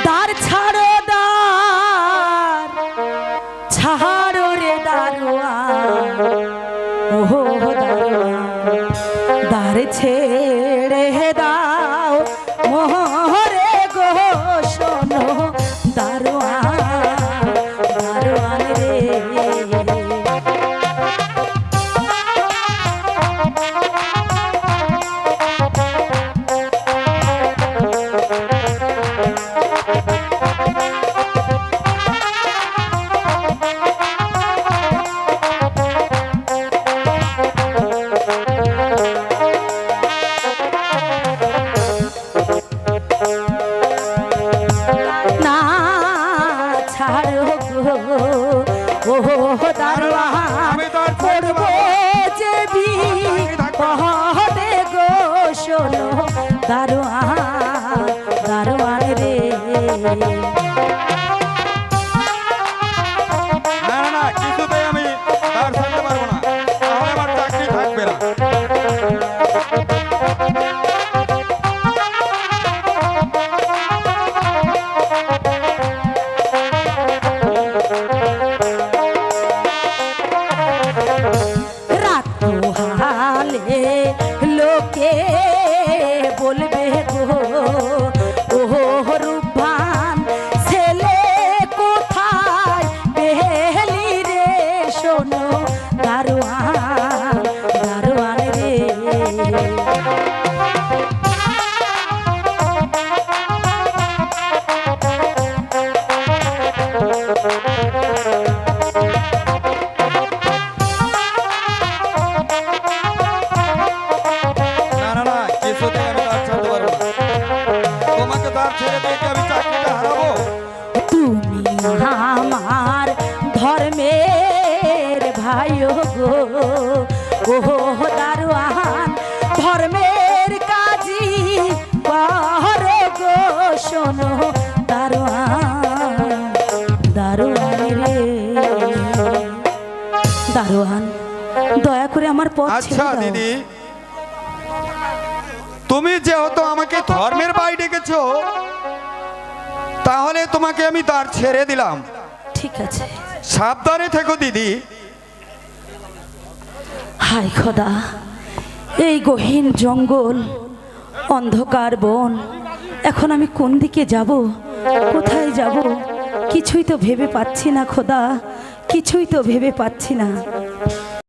দ্বার ছাড়ো দ্বার ছাড়ো রে দারোয়ান ওহো দারোয়ান দ্বার ছেড়ে দাও মোহরে গো শোনো দারোয়ান দারোয়ান রে দারোয়ান দারোয়ান রে না না না কিছুতেই আমি তার ছাড়তে পারবো না, তাহলে আমার চাকরি থাকবে না। রাত পোহালে লোকে বলবে গো ওহো রূপবান ছেলে কোথায় পেলি রে শোনো দারোয়ান দারোয়ান রে না না না কিছুতেই আমি তার ছাড়তে পারবো না, তোমাকে তার ছেড়ে দিয়ে কি আমি চাকরিটা হারাবো? তুমি আমার ধর্মের ভাই গো ওহো দারোয়ান ধর্মের কাজী করো গো শোনো দারোয়ান দারোয়ান রে দারোয়ান দয়া করে আমার পথ আচ্ছা ছেড়ে দাও। দিদি, তুমি যেহেতু আমাকে ধর্মের ভাই ডেকেছো, তাহলে তোমাকে আমি দ্বার ছেড়ে দিলাম। ঠিক আছে। সাবধানে থেকো দিদি। হায় খোদা, এই গহীন জঙ্গল অন্ধকার বন, এখন আমি কোন দিকে যাব, কোথায় যাব কিছুই তো ভেবে পাচ্ছি না খোদা, কিছুই তো ভেবে পাচ্ছি না।